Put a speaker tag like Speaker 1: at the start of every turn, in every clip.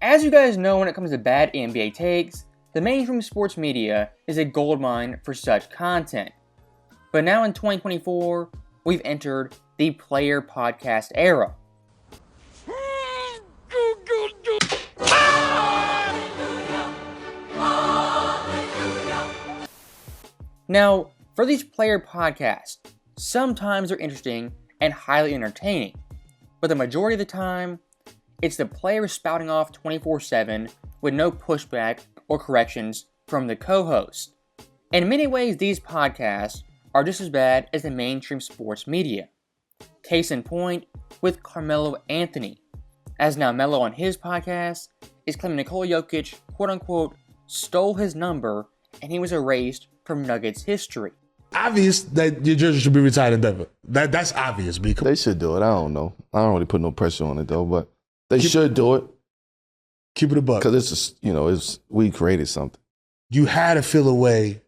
Speaker 1: As you guys know, when it comes to bad NBA takes, the mainstream sports media is a goldmine for such content. But now in 2024, we've entered the player podcast era. Now, for these player podcasts, sometimes they're interesting and highly entertaining, but the majority of the time, it's the player spouting off 24/7 with no pushback or corrections from the co-host. In many ways, these podcasts are just as bad as the mainstream sports media. Case in point with Carmelo Anthony, as now Melo on his podcast is claiming Nikola Jokic, quote-unquote, stole his number and he was erased from Nuggets history.
Speaker 2: Obvious that your jersey should be retired in Denver. That's obvious, B.
Speaker 3: They should do it. I don't know. I don't really put no pressure on it though, but they should do it.
Speaker 2: Keep it a buck.
Speaker 3: Because we created something.
Speaker 2: You had to feel a way.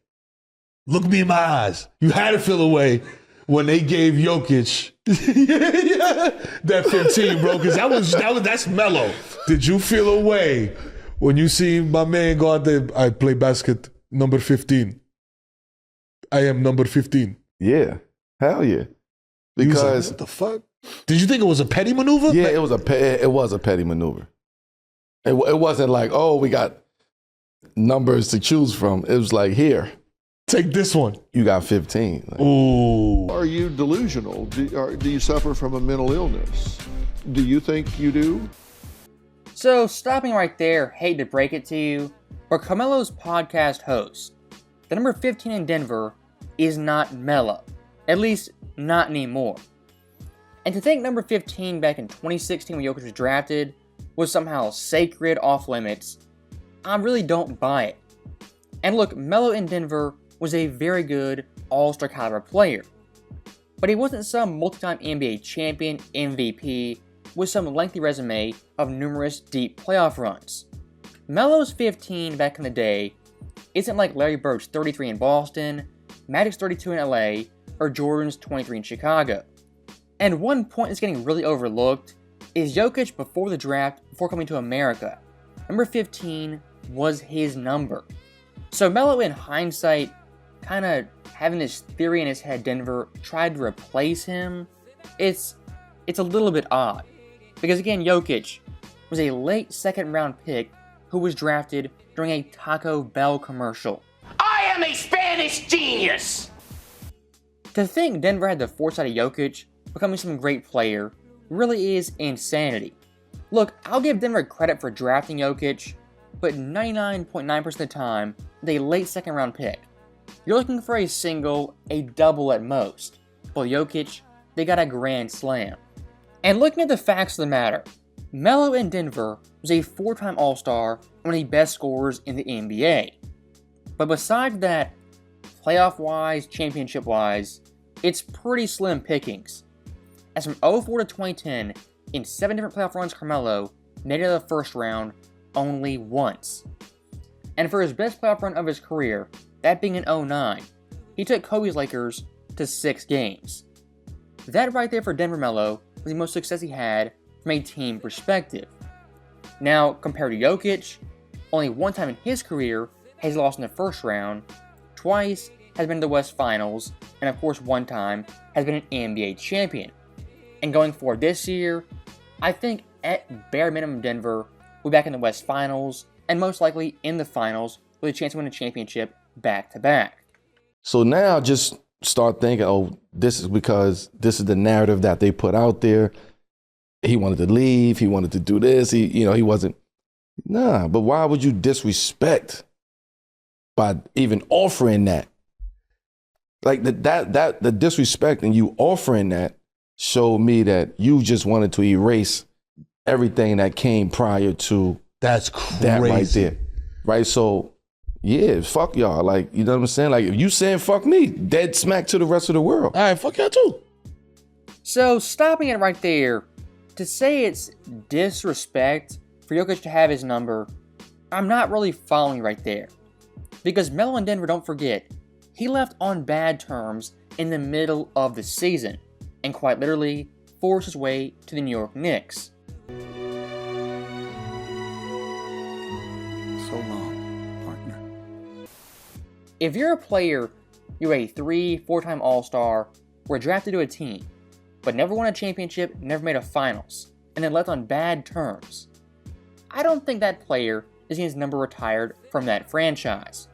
Speaker 2: Look me in my eyes. You had to feel a way when they gave Jokic that 15, bro. Because that's Melo. Did you feel a way when you see my man go out there? I play basket number 15. I am number 15.
Speaker 3: Yeah. Hell yeah. Because
Speaker 2: like, what the fuck? Did you think it was a petty maneuver?
Speaker 3: Yeah, it was a petty maneuver. It wasn't like, oh, we got numbers to choose from. It was like, here.
Speaker 2: Take this one.
Speaker 3: You got 15. Like,
Speaker 2: ooh.
Speaker 4: Are you delusional? Do you suffer from a mental illness? Do you think you do?
Speaker 1: So, stopping right there, hate to break it to you, but Carmelo's podcast host, the number 15 in Denver, is not Melo. At least, not anymore. And to think number 15 back in 2016 when Jokic was drafted was somehow sacred, off limits, I really don't buy it. And look, Melo in Denver was a very good all-star caliber player. But he wasn't some multi-time NBA champion, MVP, with some lengthy resume of numerous deep playoff runs. Melo's 15 back in the day isn't like Larry Bird's 33 in Boston, Magic's 32 in LA, or Jordan's 23 in Chicago. And one point that's getting really overlooked is Jokic before the draft, before coming to America. Number 15 was his number. So Melo, in hindsight, kind of having this theory in his head Denver tried to replace him, it's a little bit odd. Because again, Jokic was a late second round pick who was drafted during a Taco Bell commercial.
Speaker 5: I am a Spanish genius!
Speaker 1: To think Denver had the foresight of Jokic becoming some great player really is insanity. Look, I'll give Denver credit for drafting Jokic, but 99.9% of the time, with a late second round pick. You're looking for a single, a double at most. But Jokic, they got a grand slam. And looking at the facts of the matter, Melo in Denver was a 4-time All-Star and one of the best scorers in the NBA. But besides that, playoff-wise, championship-wise, it's pretty slim pickings. As from 04 to 2010, in 7 different playoff runs, Carmelo made it to the first round only once. And for his best playoff run of his career, that being in 09, he took Kobe's Lakers to 6 games. That right there for Denver Melo was the most success he had from a team perspective. Now, compared to Jokic, only one time in his career has he lost in the first round, twice has been in the West Finals, and of course one time has been an NBA champion. And going forward this year, I think at bare minimum Denver will be back in the West Finals, and most likely in the Finals with a chance to win a championship back-to-back.
Speaker 3: So now just start thinking, oh, this is because this is the narrative that they put out there. He wanted to leave. He wanted to do this. He wasn't. Nah, but why would you disrespect by even offering that? Like the disrespect and you offering that showed me that you just wanted to erase everything that came prior to
Speaker 2: that's crazy.
Speaker 3: That right there. Right? So, yeah, fuck y'all. Like, you know what I'm saying? Like, if you saying fuck me, dead smack to the rest of the world.
Speaker 2: All right, fuck y'all too.
Speaker 1: So, stopping it right there, to say it's disrespect for Jokic to have his number, I'm not really following right there. Because Melo in Denver, don't forget, he left on bad terms in the middle of the season, and quite literally forced his way to the New York Knicks.
Speaker 6: so long, partner.
Speaker 1: If you're a player, you're a 3-4-time All-Star, were drafted to a team, but never won a championship, never made a finals, and then left on bad terms, I don't think that player is getting his number retired from that franchise.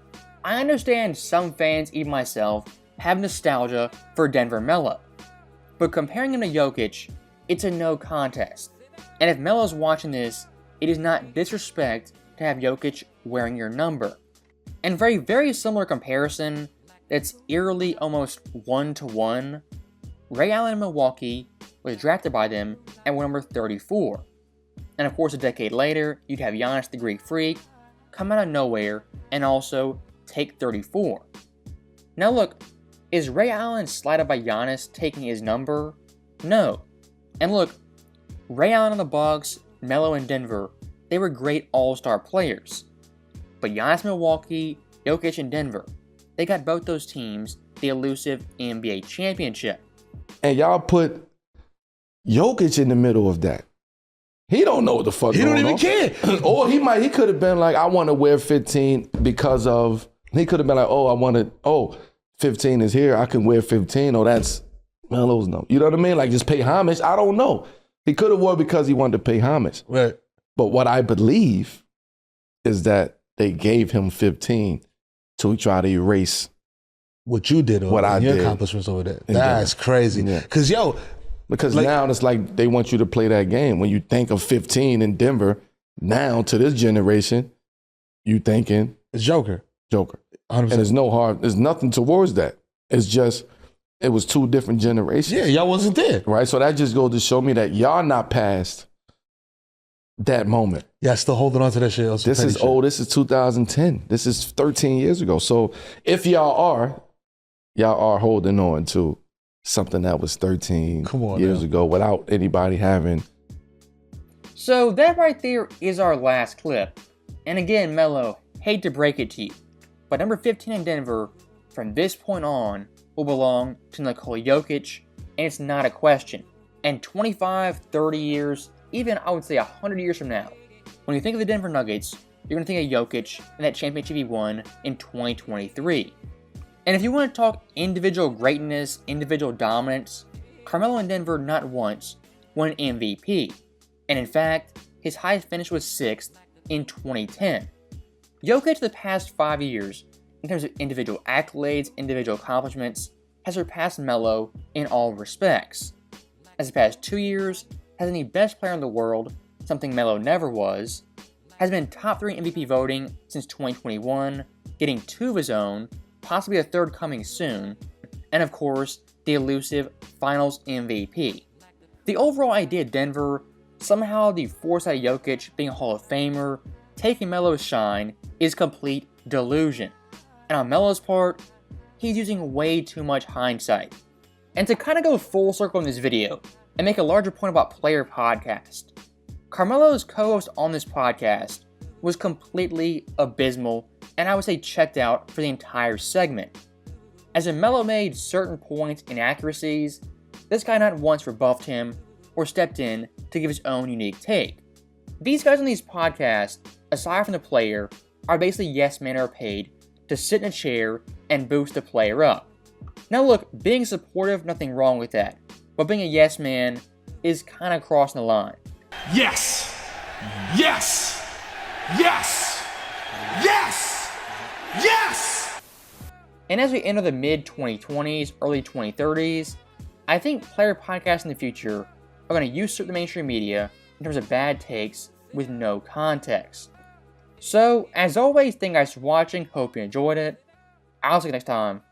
Speaker 1: I understand some fans, even myself, have nostalgia for Denver Melo, but comparing him to Jokic, it's a no contest. And if Melo's watching this, it is not disrespect to have Jokic wearing your number. And very, very similar comparison that's eerily almost 1-to-1, Ray Allen in Milwaukee was drafted by them at number 34. And of course a decade later, you'd have Giannis the Greek Freak come out of nowhere and also take 34. Now look, is Ray Allen slighted by Giannis taking his number? No. And look, Ray Allen on the Bucks, Melo in Denver, they were great all-star players. But Giannis Milwaukee, Jokic in Denver, they got both those teams the elusive NBA championship.
Speaker 3: And y'all put Jokic in the middle of that. He don't know what the fuck
Speaker 2: He
Speaker 3: going
Speaker 2: don't
Speaker 3: on.
Speaker 2: even care.
Speaker 3: Or he could have been like, I want to wear 15 because of, he could have been like, 15 is here, I can wear 15. Oh, that's Melo's number. You know what I mean? Like, just pay homage. I don't know. He could have worn because he wanted to pay homage.
Speaker 2: Right.
Speaker 3: But what I believe is that they gave him 15 to try to erase
Speaker 2: What you did,
Speaker 3: What I
Speaker 2: your
Speaker 3: did.
Speaker 2: accomplishments over there.
Speaker 3: In
Speaker 2: That's
Speaker 3: Denver.
Speaker 2: crazy.
Speaker 3: Yeah.
Speaker 2: Because,
Speaker 3: Because
Speaker 2: Like-
Speaker 3: now it's like they want you to play that game. When you think of 15 in Denver, now to this generation, you thinking
Speaker 2: it's Joker.
Speaker 3: Joker.
Speaker 2: 100%.
Speaker 3: And there's nothing towards that. It's just, it was two different generations.
Speaker 2: Yeah, y'all wasn't there.
Speaker 3: Right? So that just goes to show me that y'all not past that moment.
Speaker 2: Yeah, still holding on to that shit.
Speaker 3: This is old. This is 2010. This is 13 years ago. So if y'all are holding on to something that was 13
Speaker 2: Come on
Speaker 3: years
Speaker 2: now.
Speaker 3: ago without anybody having.
Speaker 1: So that right there is our last clip. And again, Melo, hate to break it to you, but number 15 in Denver, from this point on, will belong to Nikola Jokic, and it's not a question. And 25, 30 years, even I would say 100 years from now, when you think of the Denver Nuggets, you're going to think of Jokic and that championship he won in 2023. And if you want to talk individual greatness, individual dominance, Carmelo in Denver not once won an MVP. And in fact, his highest finish was 6th in 2010. Jokic the past 5 years, in terms of individual accolades, individual accomplishments, has surpassed Melo in all respects. As the past 2 years, has been the best player in the world, something Melo never was, has been top 3 MVP voting since 2021, getting 2 of his own, possibly a third coming soon, and of course, the elusive Finals MVP. The overall idea of Denver, somehow the foresight of Jokic being a Hall of Famer, taking Melo's shine, is complete delusion. And on Melo's part, he's using way too much hindsight. And to kind of go full circle in this video, and make a larger point about Player Podcast, Carmelo's co-host on this podcast was completely abysmal, and I would say checked out for the entire segment. As when Melo made certain points inaccuracies, this guy not once rebuffed him or stepped in to give his own unique take. These guys on these podcasts, aside from the player, are basically yes men are paid to sit in a chair and boost the player up. Now look, being supportive, nothing wrong with that, but being a yes man is kind of crossing the line.
Speaker 7: Yes! Yes! Yes! Yes! Yes!
Speaker 1: And as we enter the mid-2020s, early 2030s, I think player podcasts in the future are going to usurp the mainstream media in terms of bad takes with no context. So, as always, thank you guys for watching, hope you enjoyed it. I'll see you next time.